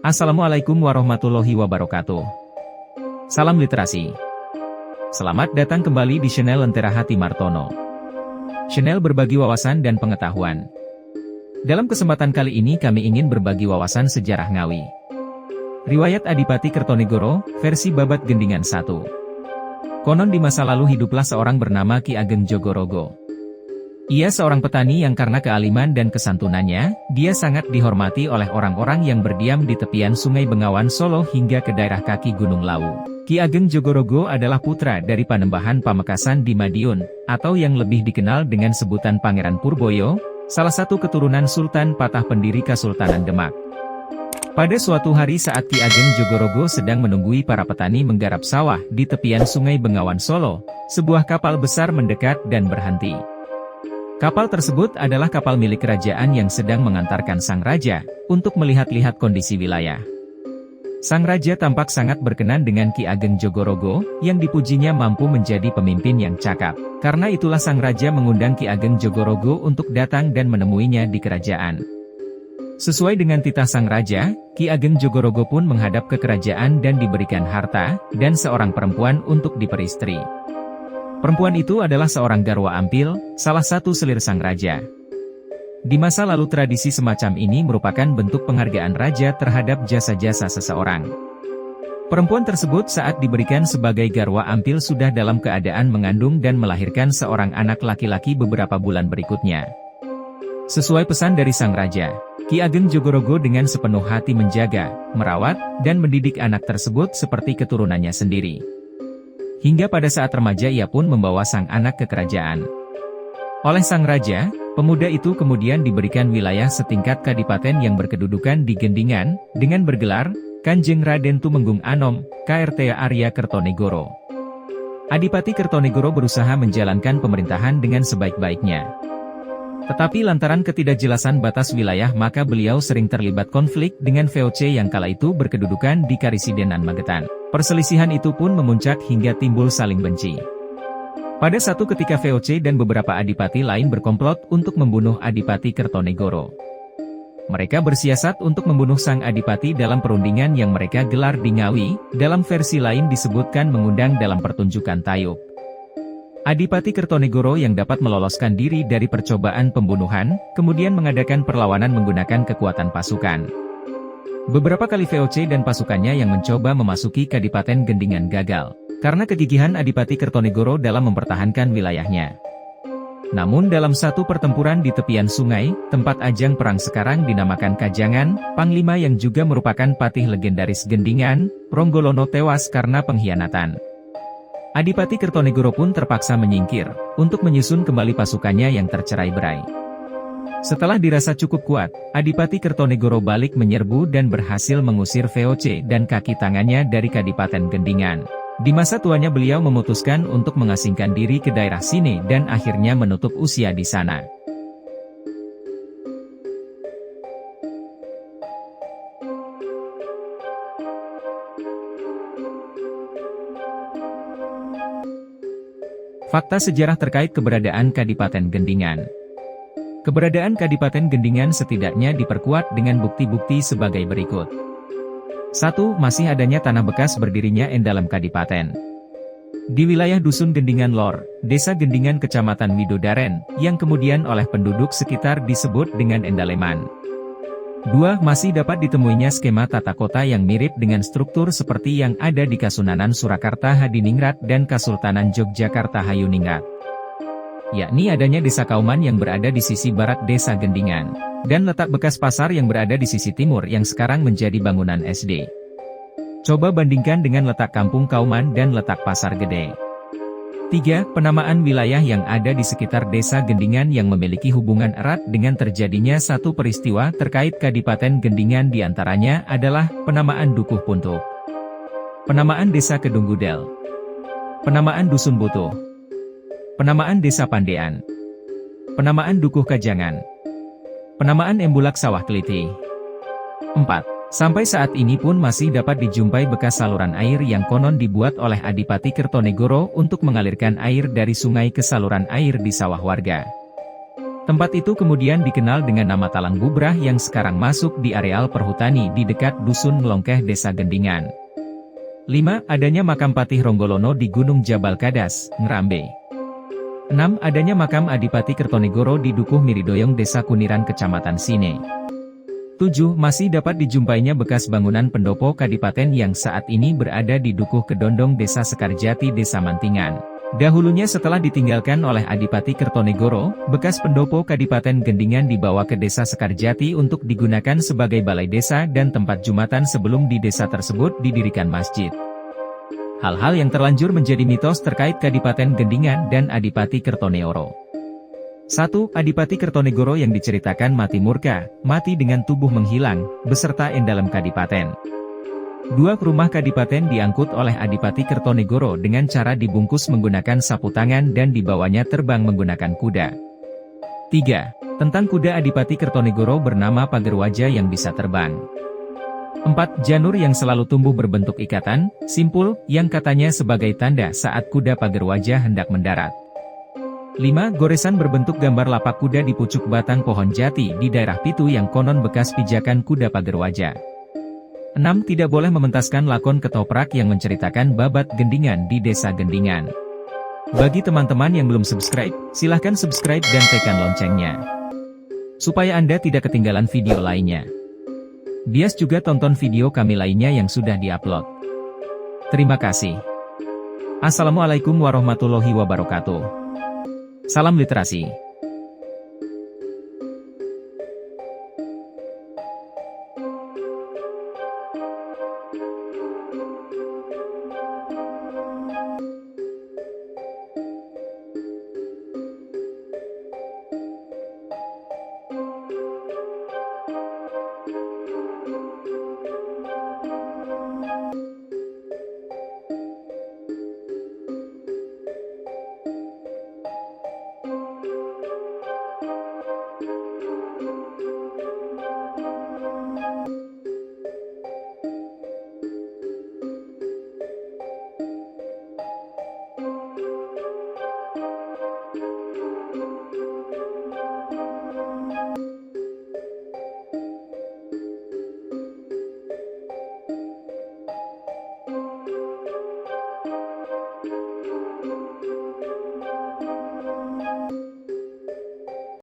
Assalamualaikum warahmatullahi wabarakatuh. Salam literasi. Selamat datang kembali di channel Lentera Hati Martono. Channel berbagi wawasan dan pengetahuan. Dalam kesempatan kali ini kami ingin berbagi wawasan sejarah Ngawi. Riwayat Adipati Kertonegoro, versi Babat Gendingan 1. Konon di masa lalu hiduplah seorang bernama Ki Ageng Jogorogo. Ia seorang petani yang karena kealiman dan kesantunannya, dia sangat dihormati oleh orang-orang yang berdiam di tepian Sungai Bengawan Solo hingga ke daerah kaki Gunung Lawu. Ki Ageng Jogorogo adalah putra dari Panembahan Pamekasan di Madiun, atau yang lebih dikenal dengan sebutan Pangeran Purboyo, salah satu keturunan Sultan Patah pendiri Kesultanan Demak. Pada suatu hari saat Ki Ageng Jogorogo sedang menunggui para petani menggarap sawah di tepian Sungai Bengawan Solo, sebuah kapal besar mendekat dan berhenti. Kapal tersebut adalah kapal milik kerajaan yang sedang mengantarkan sang raja untuk melihat-lihat kondisi wilayah. Sang raja tampak sangat berkenan dengan Ki Ageng Jogorogo, yang dipujinya mampu menjadi pemimpin yang cakap. Karena itulah sang raja mengundang Ki Ageng Jogorogo untuk datang dan menemuinya di kerajaan. Sesuai dengan titah sang raja, Ki Ageng Jogorogo pun menghadap ke kerajaan dan diberikan harta, dan seorang perempuan untuk diperistri. Perempuan itu adalah seorang Garwa Ampil, salah satu selir sang raja. Di masa lalu tradisi semacam ini merupakan bentuk penghargaan raja terhadap jasa-jasa seseorang. Perempuan tersebut saat diberikan sebagai Garwa Ampil sudah dalam keadaan mengandung dan melahirkan seorang anak laki-laki beberapa bulan berikutnya. Sesuai pesan dari sang raja, Ki Ageng Jogorogo dengan sepenuh hati menjaga, merawat, dan mendidik anak tersebut seperti keturunannya sendiri. Hingga pada saat remaja ia pun membawa sang anak ke kerajaan. Oleh sang raja, pemuda itu kemudian diberikan wilayah setingkat kadipaten yang berkedudukan di Gendingan, dengan bergelar, Kanjeng Raden Tumenggung Anom, KRT Arya Kertonegoro. Adipati Kertonegoro berusaha menjalankan pemerintahan dengan sebaik-baiknya. Tetapi lantaran ketidakjelasan batas wilayah maka beliau sering terlibat konflik dengan VOC yang kala itu berkedudukan di Karisidenan Magetan. Perselisihan itu pun memuncak hingga timbul saling benci. Pada satu ketika VOC dan beberapa adipati lain berkomplot untuk membunuh Adipati Kertonegoro. Mereka bersiasat untuk membunuh sang adipati dalam perundingan yang mereka gelar di Ngawi, dalam versi lain disebutkan mengundang dalam pertunjukan tayub. Adipati Kertonegoro yang dapat meloloskan diri dari percobaan pembunuhan, kemudian mengadakan perlawanan menggunakan kekuatan pasukan. Beberapa kali VOC dan pasukannya yang mencoba memasuki Kadipaten Gendingan gagal, karena kegigihan Adipati Kertonegoro dalam mempertahankan wilayahnya. Namun dalam satu pertempuran di tepian sungai, tempat ajang perang sekarang dinamakan Kajangan, Panglima yang juga merupakan patih legendaris Gendingan, Ronggolono tewas karena pengkhianatan. Adipati Kertonegoro pun terpaksa menyingkir, untuk menyusun kembali pasukannya yang tercerai-berai. Setelah dirasa cukup kuat, Adipati Kertonegoro balik menyerbu dan berhasil mengusir VOC dan kaki tangannya dari Kadipaten Gendingan. Di masa tuanya beliau memutuskan untuk mengasingkan diri ke daerah sini dan akhirnya menutup usia di sana. Fakta sejarah terkait keberadaan Kadipaten Gendingan. Keberadaan Kadipaten Gendingan setidaknya diperkuat dengan bukti-bukti sebagai berikut. 1. Masih adanya tanah bekas berdirinya Endalam Kadipaten. Di wilayah Dusun Gendingan Lor, Desa Gendingan Kecamatan Widodaren, yang kemudian oleh penduduk sekitar disebut dengan Endaleman. 2. Masih dapat ditemuinya skema tata kota yang mirip dengan struktur seperti yang ada di Kasunanan Surakarta Hadiningrat dan Kasultanan Yogyakarta Hayuningrat. Yakni adanya desa Kauman yang berada di sisi barat desa Gendingan, dan letak bekas pasar yang berada di sisi timur yang sekarang menjadi bangunan SD. Coba bandingkan dengan letak kampung Kauman dan letak pasar gede. 3. Penamaan wilayah yang ada di sekitar desa Gendingan yang memiliki hubungan erat dengan terjadinya satu peristiwa terkait Kadipaten Gendingan diantaranya adalah penamaan Dukuh Puntuk, penamaan desa Kedunggudel, penamaan Dusun Butuh, penamaan Desa Pandean, penamaan Dukuh Kajangan, penamaan Embulak Sawah Keliti. 4. Sampai saat ini pun masih dapat dijumpai bekas saluran air yang konon dibuat oleh Adipati Kertonegoro untuk mengalirkan air dari sungai ke saluran air di sawah warga. Tempat itu kemudian dikenal dengan nama Talang Bubrah yang sekarang masuk di areal perhutani di dekat Dusun Melongkeh Desa Gendingan. 5. Adanya makam Patih Ronggolono di Gunung Jabal Kadas, Ngerambe. 6. Adanya makam Adipati Kertonegoro di Dukuh Miridoyong Desa Kuniran Kecamatan Sine. 7. Masih dapat dijumpainya bekas bangunan pendopo kadipaten yang saat ini berada di Dukuh Kedondong Desa Sekarjati Desa Mantingan. Dahulunya setelah ditinggalkan oleh Adipati Kertonegoro, bekas pendopo Kadipaten Gendingan dibawa ke Desa Sekarjati untuk digunakan sebagai balai desa dan tempat jumatan sebelum di desa tersebut didirikan masjid. Hal-hal yang terlanjur menjadi mitos terkait Kadipaten Gendingan dan Adipati Kertonegoro. 1. Adipati Kertonegoro yang diceritakan mati murka, mati dengan tubuh menghilang, beserta endalem Kadipaten. 2. Rumah Kadipaten diangkut oleh Adipati Kertonegoro dengan cara dibungkus menggunakan sapu tangan dan dibawanya terbang menggunakan kuda. 3. Tentang kuda Adipati Kertonegoro bernama Pagerwaja yang bisa terbang. 4. Janur yang selalu tumbuh berbentuk ikatan, simpul, yang katanya sebagai tanda saat kuda Pagerwaja hendak mendarat. 5. Goresan berbentuk gambar lapak kuda di pucuk batang pohon jati di daerah Pitu yang konon bekas pijakan kuda Pagerwaja. 6. Tidak boleh mementaskan lakon ketoprak yang menceritakan babat Gendingan di Desa Gendingan. Bagi teman-teman yang belum subscribe, silahkan subscribe dan tekan loncengnya, supaya Anda tidak ketinggalan video lainnya. Bias juga tonton video kami lainnya yang sudah diupload. Terima kasih. Assalamualaikum warahmatullahi wabarakatuh. Salam literasi.